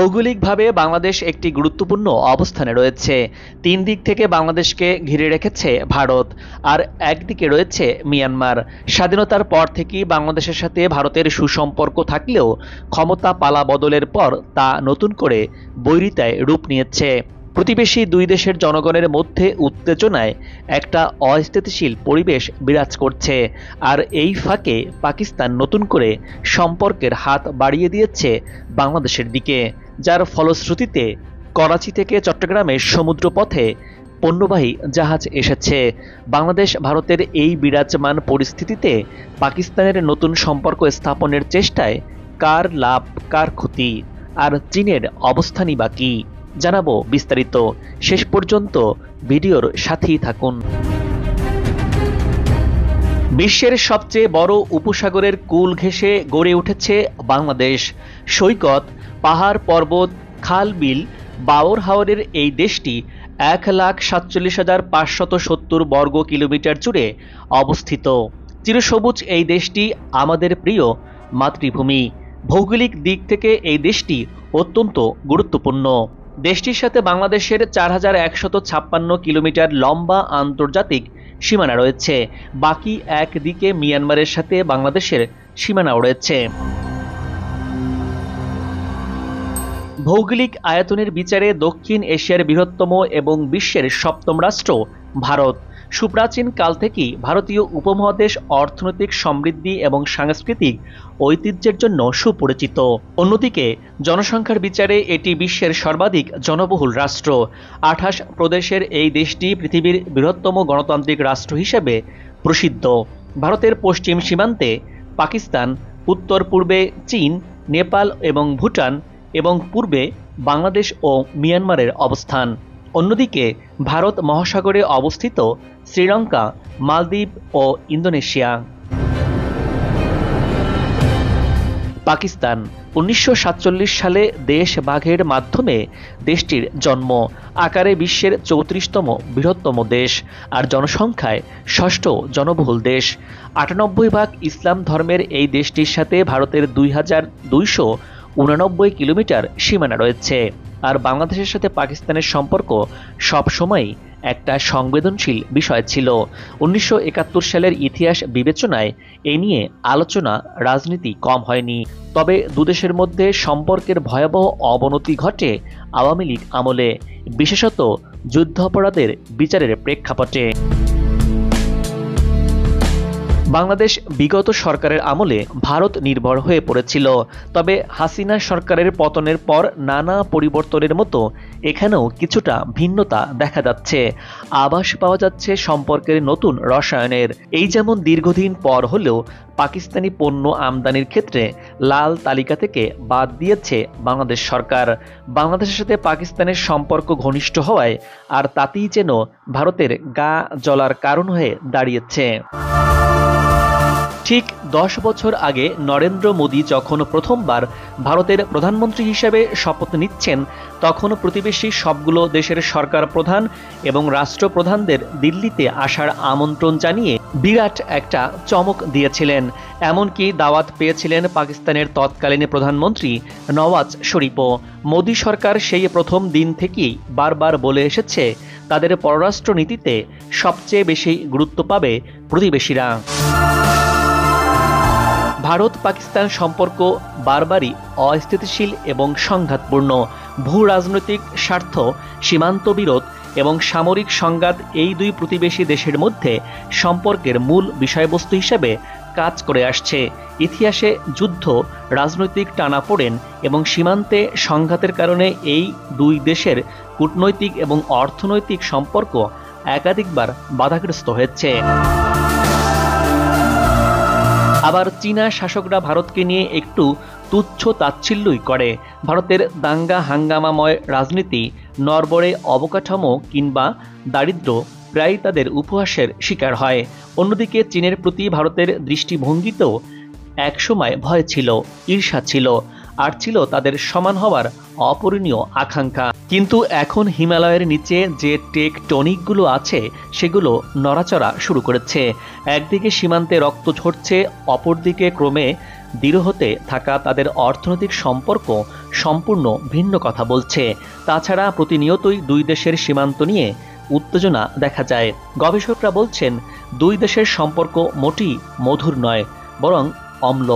ভৌগোলিকভাবে বাংলাদেশ একটি গুরুত্বপূর্ণ অবস্থানে রয়েছে। তিন দিক থেকে বাংলাদেশকে ঘিরে রেখেছে ভারত, আর একদিকে রয়েছে মিয়ানমার। স্বাধীনতার পর থেকেই বাংলাদেশের সাথে ভারতের সুসম্পর্ক থাকলেও ক্ষমতা পালা বদলের পর তা নতুন করে বৈরিতায় রূপ নিয়েছে। প্রতিবেশী দুই দেশের জনগণের মধ্যে উত্তেজনায় একটা অস্থিতিশীল পরিবেশ বিরাজ করছে, আর এই ফাঁকে পাকিস্তান নতুন করে সম্পর্কের হাত বাড়িয়ে দিয়েছে বাংলাদেশের দিকে, যার ফলশ্রুতিতে করাচি থেকে চট্টগ্রামের সমুদ্রপথে পণ্যবাহী জাহাজ এসেছে। বাংলাদেশ ভারতের এই বিরাজমান পরিস্থিতিতে পাকিস্তানের নতুন সম্পর্ক স্থাপনের চেষ্টায় কার লাভ কার ক্ষতি, আর চীনের অবস্থানই বা কী, জানাবো বিস্তারিত। শেষ পর্যন্ত ভিডিওর সাথেই থাকুন। বিশ্বের সবচেয়ে বড় উপসাগরের কূল ঘেঁষে গড়ে উঠেছে বাংলাদেশ। সৈকত, পাহাড়, পর্বত, খাল, বিল, বাওর হাওরের এই দেশটি ১,৪৭,৫৭০ বর্গ কিলোমিটার জুড়ে অবস্থিত। চিরসবুজ এই দেশটি আমাদের প্রিয় মাতৃভূমি। ভৌগোলিক দিক থেকে এই দেশটি অত্যন্ত গুরুত্বপূর্ণ। দেশটির সাথে বাংলাদেশের ৪,১৫৬ কিলোমিটার লম্বা আন্তর্জাতিক সীমানা রয়েছে। বাকি একদিকে মিয়ানমারের সাথে বাংলাদেশের সীমানাও রয়েছে। ভৌগোলিক আয়তনের বিচারে দক্ষিণ এশিয়ার বৃহত্তম এবং বিশ্বের সপ্তম রাষ্ট্র ভারত। সুপ্রাচীন কাল থেকেই ভারতীয় উপমহাদেশ অর্থনৈতিক সমৃদ্ধি এবং সাংস্কৃতিক ঐতিহ্যের জন্য সুপরিচিত। অন্যদিকে জনসংখ্যার বিচারে এটি বিশ্বের সর্বাধিক জনবহুল রাষ্ট্র। ২৮ প্রদেশের এই দেশটি পৃথিবীর বৃহত্তম গণতান্ত্রিক রাষ্ট্র হিসেবে প্রসিদ্ধ। ভারতের পশ্চিম সীমান্তে পাকিস্তান, উত্তর পূর্বে চীন, নেপাল এবং ভুটান, এবং পূর্বে বাংলাদেশ ও মিয়ানমারের অবস্থান। অন্যদিকে ভারত মহাসাগরে অবস্থিত শ্রীলঙ্কা, মালদ্বীপ ও ইন্দোনেশিয়া। পাকিস্তান ১৯৪৭ সালে দেশভাগের মাধ্যমে দেশটির জন্ম। আকারে বিশ্বের ৩৪তম বৃহত্তম দেশ, আর জনসংখ্যায় ষষ্ঠ জনবহুল দেশ। ৯৮ ভাগ ইসলাম ধর্মের এই দেশটির সাথে ভারতের ২,২৮৯ কিলোমিটার সীমানা রয়েছে। আর বাংলাদেশের সাথে পাকিস্তানের সম্পর্ক সবসময়ই একটা সংবেদনশীল বিষয় ছিল। ১৯৭১ সালের ইতিহাস বিবেচনায় এ নিয়ে আলোচনা রাজনীতি কম হয়নি। তবে দুদেশের মধ্যে সম্পর্কের ভয়াবহ অবনতি ঘটে আওয়ামী লীগ আমলে, বিশেষত যুদ্ধাপরাধের বিচারের প্রেক্ষাপটে। বাংলাদেশ বিগত সরকারের আমলে ভারত নির্ভর হয়ে পড়েছিল। তবে হাসিনা সরকারের পতনের পর নানা পরিবর্তনের মতো এখানেও কিছুটা ভিন্নতা দেখা যাচ্ছে। আভাস পাওয়া যাচ্ছে সম্পর্কের নতুন রসায়নের। এই যেমন দীর্ঘদিন পর হলেও পাকিস্তানি পণ্য আমদানির ক্ষেত্রে লাল তালিকা থেকে বাদ দিয়েছে বাংলাদেশ সরকার। বাংলাদেশের সাথে পাকিস্তানের সম্পর্ক ঘনিষ্ঠ হওয়ায় আর তাতেই যেন ভারতের গা জ্বলার কারণ হয়ে দাঁড়িয়েছে। ঠিক ১০ বছর আগে নরেন্দ্র মোদী যখন প্রথমবার ভারতের প্রধানমন্ত্রী হিসেবে শপথ নিচ্ছেন, তখন প্রতিবেশী সবগুলো দেশের সরকার প্রধান এবং রাষ্ট্রপ্রধানদের দিল্লিতে আসার আমন্ত্রণ জানিয়ে বিরাট একটা চমক দিয়েছিলেন। এমনকি দাওয়াত পেয়েছিলেন পাকিস্তানের তৎকালীন প্রধানমন্ত্রী নওয়াজ শরীফও। মোদী সরকার সেই প্রথম দিন থেকেই বারবার বলে এসেছে তাদের পররাষ্ট্র নীতিতে সবচেয়ে বেশি গুরুত্ব পাবে প্রতিবেশীরা। ভারত পাকিস্তান সম্পর্ক বারবারই অস্থিতিশীল এবং সংঘাতপূর্ণ। ভূ রাজনৈতিক স্বার্থ, সীমান্ত বিরোধ এবং সামরিক সংঘাত এই দুই প্রতিবেশী দেশের মধ্যে সম্পর্কের মূল বিষয়বস্তু হিসেবে কাজ করে আসছে। ইতিহাসে যুদ্ধ, রাজনৈতিক টানাপোড়েন এবং সীমান্তে সংঘাতের কারণে এই দুই দেশের কূটনৈতিক এবং অর্থনৈতিক সম্পর্ক একাধিকবার বাধাগ্রস্ত হয়েছে। আবার চীনা শাসকরা ভারতকে নিয়ে একটু তুচ্ছ তাচ্ছিল্যই করে। ভারতের দাঙ্গা হাঙ্গামাময় রাজনীতি, নড়বড়ে অবকাঠামো কিংবা দারিদ্র্য প্রায় তাদের উপহাসের শিকার হয়। অন্যদিকে চীনের প্রতি ভারতের দৃষ্টিভঙ্গিতেও একসময় ভয় ছিল, ঈর্ষা ছিল। আর ছিল তাদের সমান হওয়ার অপরিণীয় আকাঙ্ক্ষা। কিন্তু এখন হিমালয়ের নিচে যে টেকটনিকগুলো আছে সেগুলো নড়াচড়া শুরু করেছে। একদিকে সীমান্তে রক্ত ঝরছে, অপরদিকে ক্রমে দৃঢ় হতে থাকা তাদের অর্থনৈতিক সম্পর্ক সম্পূর্ণ ভিন্ন কথা বলছে। তাছাড়া প্রতিনিয়তই দুই দেশের সীমান্ত নিয়ে উত্তেজনা দেখা যায়। গবেষকরা বলছেন দুই দেশের সম্পর্ক মোটেই মধুর নয়, বরং অম্ল।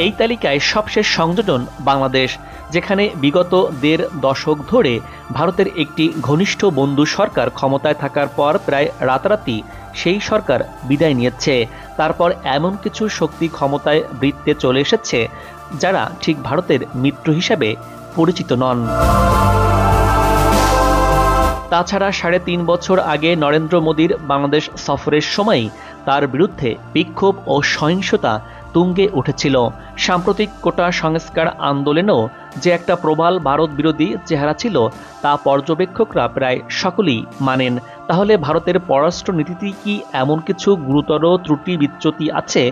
এই তালিকায় সবশেষ সংযোজন বাংলাদেশ, যেখানে বিগত ১.৫ দশক ধরে ভারতের একটি ঘনিষ্ঠ বন্ধু সরকার ক্ষমতায় থাকার পর প্রায় রাতারাতি সেই সরকার বিদায় নিয়েছে। তারপর এমন কিছু শক্তি ক্ষমতায় বৃত্তে চলে এসেছে যারা ঠিক ভারতের মিত্র হিসেবে পরিচিত নন। তাছাড়া ৩.৫ বছর আগে নরেন্দ্র মোদীর বাংলাদেশ সফরের সময় তার বিরুদ্ধে বিক্ষোভ ও সহিংসতা তুঙ্গে উঠেছিল। সাম্প্রতিক কোটা সংস্কার আন্দোলনেও যে একটা প্রবল ভারত বিরোধী চেহারা ছিল তা পর্যবেক্ষকরা প্রায় সকলেই মানেন। তাহলে ভারতের পররাষ্ট্র নীতিতে কি এমন কিছু গুরুতর ত্রুটি বিচ্যুতি আছে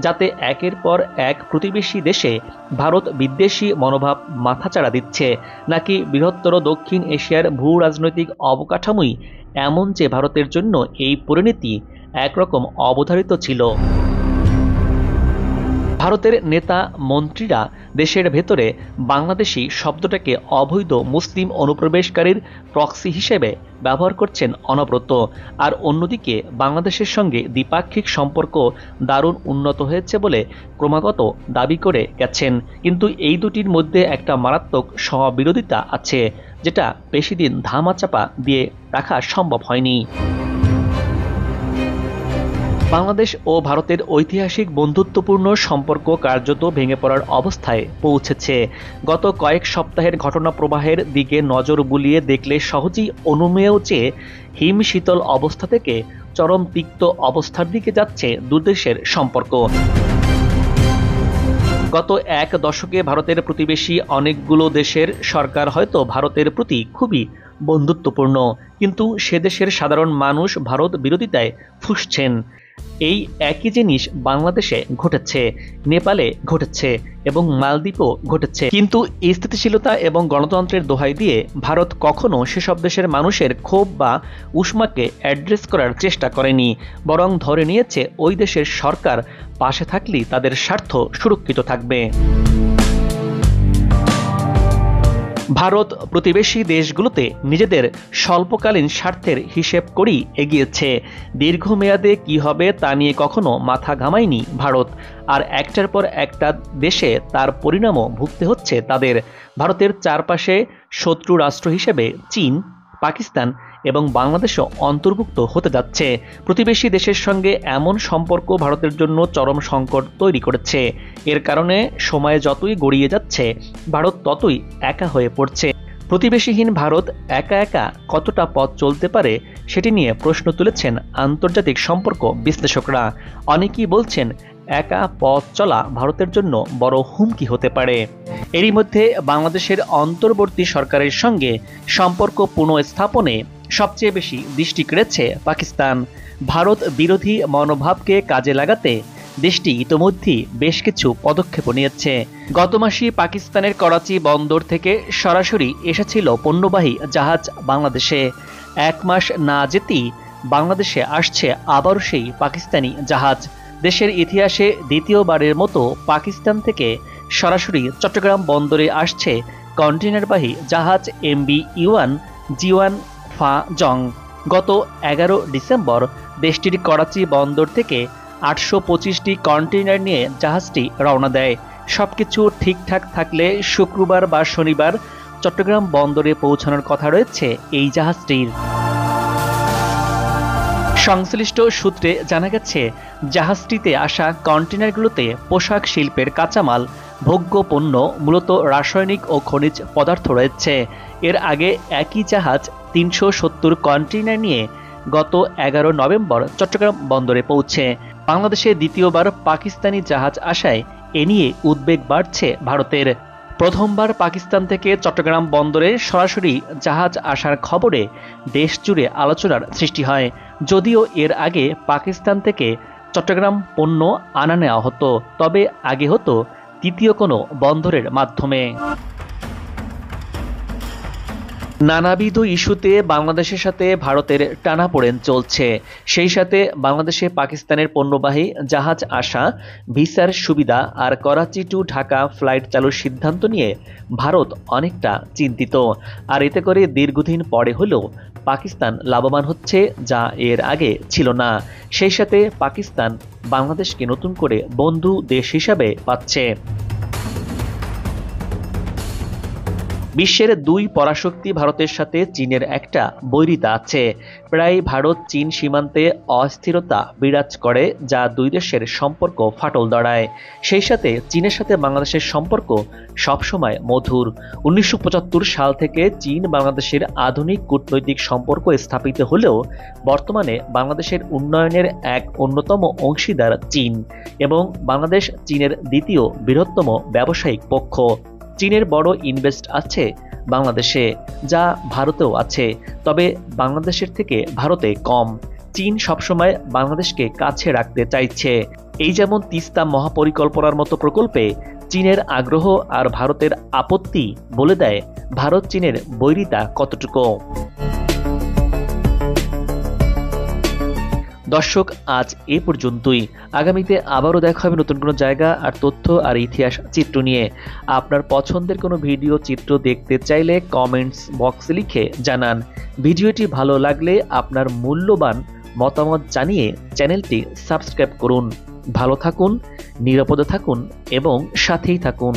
যাতে একের পর এক প্রতিবেশী দেশে ভারত বিদ্বেষী মনোভাব মাথাচাড়া দিচ্ছে, নাকি বৃহত্তর দক্ষিণ এশিয়ার ভূ রাজনৈতিক অবকাঠামোই এমন যে ভারতের জন্য এই পরিণতি একরকম অবধারিত ছিল? ভারতের নেতা মন্ত্রীরা দেশের ভেতরে বাংলাদেশি শব্দটাকে অবৈধ মুসলিম অনুপ্রবেশকারীর প্রক্সি হিসেবে ব্যবহার করছেন অনবরত। আর অন্যদিকে বাংলাদেশের সঙ্গে দ্বিপাক্ষিক সম্পর্ক দারুণ উন্নত হয়েছে বলে ক্রমাগত দাবি করে গেছেন। কিন্তু এই দুটির মধ্যে একটা মারাত্মক সহবিরোধিতা আছে, যেটা বেশিদিন ধামাচাপা দিয়ে রাখা সম্ভব হয়নি। বাংলাদেশ ও ভারতের ঐতিহাসিক বন্ধুত্বপূর্ণ সম্পর্ক কার্যত ভেঙে পড়ার অবস্থায় পৌঁছেছে। গত কয়েক সপ্তাহের ঘটনা প্রবাহের দিকে নজর বুলিয়ে দেখলে সহজেই অনুমেয় যে হিম শীতল অবস্থা থেকে চরম তিক্ত অবস্থার দিকে যাচ্ছে দুদেশের সম্পর্ক। গত এক দশকে ভারতের প্রতিবেশী অনেকগুলো দেশের সরকার হয়তো ভারতের প্রতি খুবই বন্ধুত্বপূর্ণ, কিন্তু সে দেশের সাধারণ মানুষ ভারত বিরোধিতায় ফুঁসছেন। এই একই জিনিস বাংলাদেশে ঘটেছে, নেপালে ঘটেছে এবং মালদ্বীপও ঘটেছে। কিন্তু স্থিতিশীলতা এবং গণতন্ত্রের দোহাই দিয়ে ভারত কখনো সেসব দেশের মানুষের ক্ষোভ বা উষ্মাকে অ্যাড্রেস করার চেষ্টা করেনি, বরং ধরে নিয়েছে ওই দেশের সরকার পাশে থাকলেই তাদের স্বার্থ সুরক্ষিত থাকবে। ভারত প্রতিবেশী দেশগুলোতে নিজেদের স্বল্পকালীন স্বার্থের হিসেব করেই এগিয়েছে। দীর্ঘমেয়াদে কি হবে তা নিয়ে কখনো মাথা ঘামায়নি ভারত। আর একটার পর একটা দেশে তার পরিণামও ভুগতে হচ্ছে তাদের। ভারতের চারপাশে শত্রু রাষ্ট্র হিসেবে চীন, পাকিস্তান এবং বাংলাদেশও অন্তর্ভুক্ত হতে যাচ্ছে। প্রতিবেশী দেশের সঙ্গে এমন সম্পর্ক ভারতের জন্য চরম সংকট তৈরি করেছে। এর কারণে সময় যতই গড়িয়ে যাচ্ছে ভারত ততই একা হয়ে পড়ছে। প্রতিবেশীহীন ভারত একা একা কতটা পথ চলতে পারে সেটি নিয়ে প্রশ্ন তুলেছেন আন্তর্জাতিক সম্পর্ক বিশ্লেষকরা। অনেকেই বলছেন একা পথ চলা ভারতের জন্য বড় হুমকি হতে পারে। এরই মধ্যে বাংলাদেশের অন্তর্বর্তী সরকারের সঙ্গে সম্পর্ক পুনঃস্থাপনে সবচেয়ে বেশি দৃষ্টি কেড়েছে পাকিস্তান। ভারত বিরোধী মনোভাবকে কাজে লাগাতে দেশটি ইতোমধ্যেই বেশ কিছু পদক্ষেপ নিয়েছে। গত মাসে পাকিস্তানের করাচি বন্দর থেকে সরাসরি এসেছিল পণ্যবাহী জাহাজ বাংলাদেশে। 1 মাস না যেতেই বাংলাদেশে আসছে আবারও সেই পাকিস্তানি জাহাজ। দেশের ইতিহাসে দ্বিতীয়বারের মতো পাকিস্তান থেকে সরাসরি চট্টগ্রাম বন্দরে আসছে কন্টেইনারবাহী জাহাজ MV-1 জিওয়ান ফা জং। গত 11 ডিসেম্বর দেশটির করাচি বন্দর থেকে 825টি কন্টেইনার নিয়ে জাহাজটি রওনা দেয়। সবকিছু ঠিকঠাক থাকলে শুক্রবার বা শনিবার চট্টগ্রাম বন্দরে পৌঁছানোর কথা রয়েছে এই জাহাজটির। সংশ্লিষ্ট সূত্রে জানা গেছে জাহাজটিতে আসা কন্টেইনারগুলোতে পোশাক শিল্পের কাঁচামাল, ভোগ্য পণ্য, মূলত রাসায়নিক ও খনিজ পদার্থ রয়েছে। এর আগে একই জাহাজ 370 কন্টেইনার নিয়ে গত 11 নভেম্বর চট্টগ্রাম বন্দরে পৌঁছে। বাংলাদেশে দ্বিতীয়বার পাকিস্তানি জাহাজ আসায় এ নিয়ে উদ্বেগ বাড়ছে ভারতের। প্রথমবার পাকিস্তান থেকে চট্টগ্রাম বন্দরে সরাসরি জাহাজ আসার খবরে দেশ জুড়ে আলোচনার সৃষ্টি হয়। যদিও এর আগে পাকিস্তান থেকে চট্টগ্রাম পণ্য আনা নেওয়া হতো, তবে আগে হতো তৃতীয় কোনো বন্দরের মাধ্যমে। নানাবিধ ইস্যুতে বাংলাদেশের সাথে ভারতের টানাপোড়েন চলছে। সেই সাথে বাংলাদেশে পাকিস্তানের পণ্যবাহী জাহাজ আসা, ভিসার সুবিধা আর করাচি টু ঢাকা ফ্লাইট চালুর সিদ্ধান্ত নিয়ে ভারত অনেকটা চিন্তিত। আর এতে করে দীর্ঘদিন পরে হলেও পাকিস্তান লাভবান হচ্ছে, যা এর আগে ছিল না। সেই সাথে পাকিস্তান বাংলাদেশকে নতুন করে বন্ধু দেশ হিসাবে পাচ্ছে। বিশ্বের দুই পরাশক্তি ভারতের সাথে চীনের একটা বৈরিতা আছে। প্রায় ভারত চীন সীমান্তে অস্থিরতা বিরাজ করে, যা দুই দেশের সম্পর্ক ফাটল ধরায়। সেই সাথে চীনের সাথে বাংলাদেশের সম্পর্ক সবসময় মধুর। 1975 সাল থেকে চীন বাংলাদেশের আধুনিক কূটনৈতিক সম্পর্ক স্থাপিত হলেও বর্তমানে বাংলাদেশের উন্নয়নের এক অন্যতম অংশীদার চীন, এবং বাংলাদেশ চীনের দ্বিতীয় বৃহত্তম ব্যবসায়িক পক্ষ। চীনের বড় ইনভেস্ট আছে বাংলাদেশে, যা ভারতেও আছে, তবে বাংলাদেশের থেকে ভারতে কম। চীন সবসময় বাংলাদেশকে কাছে রাখতে চাইছে। এই যেমন তিস্তা মহাপরিকল্পনার মতো প্রকল্পে চীনের আগ্রহ আর ভারতের আপত্তি বলে দেয় ভারত চীনের বৈরিতা কতটুকু। দর্শক, আজ এ পর্যন্তই। আগামীতে আবারও দেখা হবে নতুন কোনো জায়গা আর তথ্য আর ইতিহাস চিত্র নিয়ে। আপনার পছন্দের কোনো ভিডিও চিত্র দেখতে চাইলে কমেন্টস বক্সে লিখে জানান। ভিডিওটি ভালো লাগলে আপনার মূল্যবান মতামত জানিয়ে চ্যানেলটি সাবস্ক্রাইব করুন। ভালো থাকুন, নিরাপদে থাকুন এবং সাথেই থাকুন।